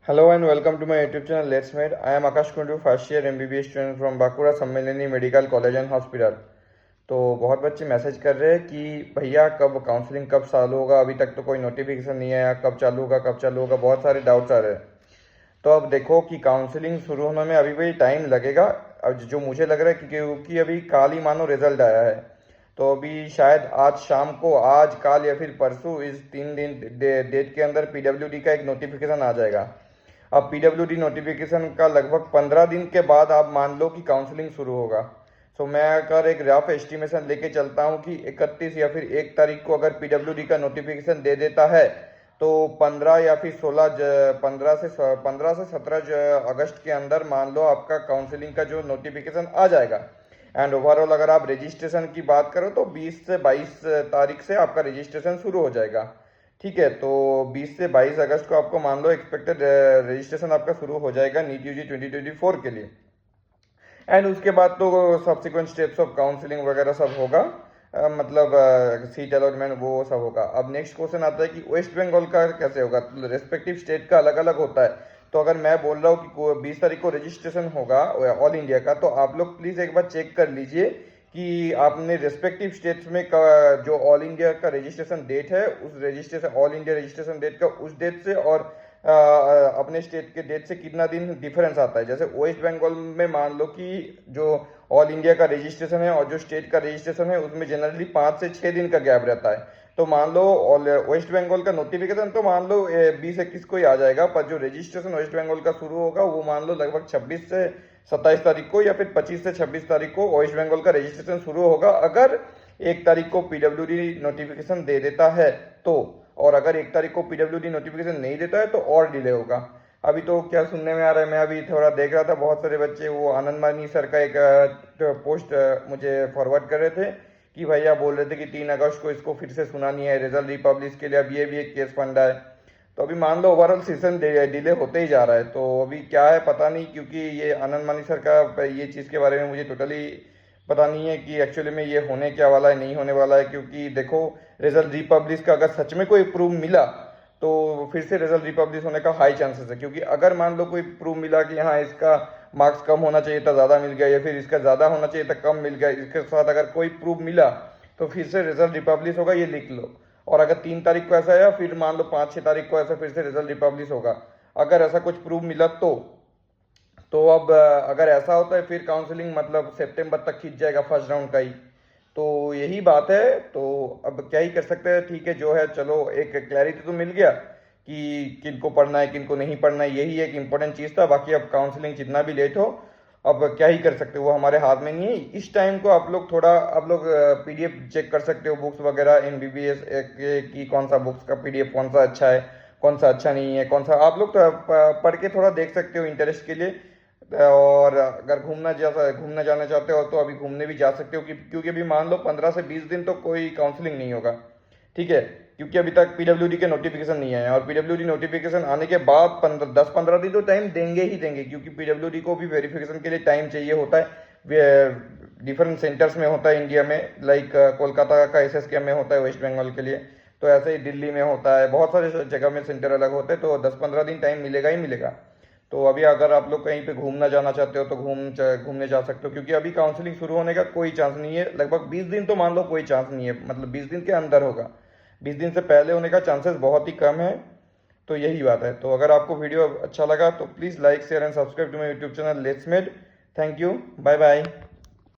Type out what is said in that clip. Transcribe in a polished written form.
Hello and welcome to my YouTube channel Let's Med. I am Akash Kundu, first year MBBS student from Bakura Sammilani medical college and hospital. तो बहुत बच्चे message कर रहे हैं कि भैया कब काउंसलिंग कब चालू होगा, अभी तक तो कोई नोटिफिकेशन नहीं आया, कब चालू होगा, बहुत सारे डाउट्स आ रहे हैं। तो अब देखो कि काउंसलिंग शुरू होने में अभी भी टाइम लगेगा। अब जो मुझे लग रहा है कि क्योंकि अभी काल ही मानो रिजल्ट आया है, तो अभी शायद आज शाम को, आज काल या फिर परसों, इस 3 दिन डेट के अंदर पीडब्ल्यूडी का एक नोटिफिकेशन आ जाएगा। अब पीडब्ल्यूडी नोटिफिकेशन का लगभग 15 दिन के बाद आप मान लो कि काउंसलिंग शुरू होगा। सो मैं अगर एक रफ एस्टिमेशन लेके चलता हूँ कि 31 या फिर 1 तारीख को अगर पीडब्ल्यूडी का नोटिफिकेशन दे देता है तो 15 या फिर 15 से 17 अगस्त के अंदर मान लो आपका काउंसलिंग का जो नोटिफिकेशन आ जाएगा। एंड ओवरऑल अगर आप रजिस्ट्रेशन की बात करो तो 20 से 22 तारीख से आपका रजिस्ट्रेशन शुरू हो जाएगा। ठीक है, तो 20 से 22 अगस्त को आपको मान लो एक्सपेक्टेड रजिस्ट्रेशन आपका शुरू हो जाएगा नीट यूजी 2024 के लिए। एंड उसके बाद तो सब्सिक्वेंट स्टेप्स ऑफ काउंसलिंग वगैरह सब होगा, मतलब सीट अलॉटमेंट वो सब होगा। अब नेक्स्ट क्वेश्चन आता है कि वेस्ट बंगाल का कैसे होगा। तो रेस्पेक्टिव स्टेट का अलग अलग होता है। तो अगर मैं बोल रहा हूँ कि 20 तारीख को रजिस्ट्रेशन होगा ऑल इंडिया का, तो आप लोग प्लीज़ एक बार चेक कर लीजिए कि आपने रेस्पेक्टिव स्टेट्स में जो ऑल इंडिया का रजिस्ट्रेशन डेट है, उस registration all India registration date का उस डेट से और अपने स्टेट के डेट से कितना दिन डिफरेंस आता है। जैसे वेस्ट बंगाल में मान लो कि जो ऑल इंडिया का रजिस्ट्रेशन है और जो स्टेट का रजिस्ट्रेशन है उसमें जनरली 5 से 6 दिन का गैप रहता है। तो मान लो वेस्ट बंगाल का नोटिफिकेशन तो मान लो 20-21 को ही आ जाएगा, पर जो रजिस्ट्रेशन वेस्ट बंगाल का शुरू होगा वो मान लो लगभग 26 से 27 तारीख को या फिर 25 से 26 तारीख को वेस्ट बंगाल का रजिस्ट्रेशन शुरू होगा, अगर 1 तारीख को पीडब्ल्यूडी नोटिफिकेशन दे देता है तो। और अगर 1 तारीख को पीडब्ल्यूडी नोटिफिकेशन नहीं देता है तो और डिले होगा। अभी तो क्या सुनने में आ रहा है, मैं अभी थोड़ा देख रहा था, बहुत सारे बच्चे वो आनंद मानी सर का एक पोस्ट मुझे फॉरवर्ड कर रहे थे कि भैया बोल रहे थे कि 3 अगस्त को इसको फिर से सुनानी है, रिजल्ट रिपब्लिश के लिए अब ये भी एक केस फंडा है। तो अभी मान लो ओवरऑल सेशन डिले होते ही जा रहा है। तो अभी क्या है पता नहीं, क्योंकि ये आनंद मानी सर का ये चीज़ के बारे में मुझे टोटली पता नहीं है कि एक्चुअली में ये होने क्या वाला है, नहीं होने वाला है। क्योंकि देखो, रिजल्ट रिपब्लिश का अगर सच में कोई प्रूफ मिला तो फिर से रिजल्ट रिपब्लिश होने का हाई चांसेस है। क्योंकि अगर मान लो कोई प्रूफ मिला कि हाँ इसका मार्क्स कम होना चाहिए था ज़्यादा मिल गया, या फिर इसका ज़्यादा होना चाहिए था कम मिल गया, इसके साथ अगर कोई प्रूफ मिला तो फिर से रिजल्ट रिपब्लिश होगा, ये लिख लो। और अगर 3 तारीख को ऐसा है, फिर मान लो 5-6 तारीख को ऐसा फिर से रिजल्ट रिपब्लिश होगा, अगर ऐसा कुछ प्रूफ मिला तो अब अगर ऐसा होता है फिर काउंसलिंग मतलब सितंबर तक खींच जाएगा फर्स्ट राउंड का ही। तो यही बात है। तो अब क्या ही कर सकते हैं, ठीक है जो है, चलो एक क्लैरिटी तो मिल गया कि किनको पढ़ना है किनको नहीं पढ़ना है, यही एक इम्पोर्टेंट चीज़ था। बाकी अब काउंसलिंग जितना भी लेट हो, अब क्या ही कर सकते हो, वो हमारे हाथ में नहीं है। इस टाइम को आप लोग थोड़ा पीडीएफ चेक कर सकते हो बुक्स वगैरह एमबीबीएस की, कौन सा बुक्स का पीडीएफ कौन सा अच्छा है कौन सा अच्छा नहीं है, कौन सा आप लोग पढ़ के थोड़ा देख सकते हो इंटरेस्ट के लिए। और अगर घूमना जाना चाहते हो तो अभी घूमने भी जा सकते हो, क्योंकि अभी मान लो 15 से 20 दिन तो कोई काउंसलिंग नहीं होगा। ठीक है, क्योंकि अभी तक पीडब्ल्यूडी के नोटिफिकेशन नहीं आया, और पीडब्ल्यूडी नोटिफिकेशन आने के बाद 10-15 दिन तो टाइम देंगे ही देंगे, क्योंकि पीडब्ल्यूडी को भी वेरिफिकेशन के लिए टाइम चाहिए होता है। डिफरेंट सेंटर्स में होता है इंडिया में, लाइक कोलकाता का एसएसकेएम में होता है वेस्ट बंगाल के लिए, तो ऐसे ही दिल्ली में होता है, बहुत सारे जगह में सेंटर अलग होते हैं। तो 10-15 दिन टाइम मिलेगा ही मिलेगा। तो अभी अगर आप लोग कहीं पे घूमना जाना चाहते हो तो घूमने जा सकते हो, क्योंकि अभी काउंसलिंग शुरू होने का कोई चांस नहीं है। लगभग 20 दिन तो मान लो कोई चांस नहीं है, मतलब 20 दिन के अंदर होगा, 20 दिन से पहले होने का चांसेस बहुत ही कम है। तो यही बात है। तो अगर आपको वीडियो अच्छा लगा तो please like share and subscribe to my YouTube channel let's made. Thank you, bye bye.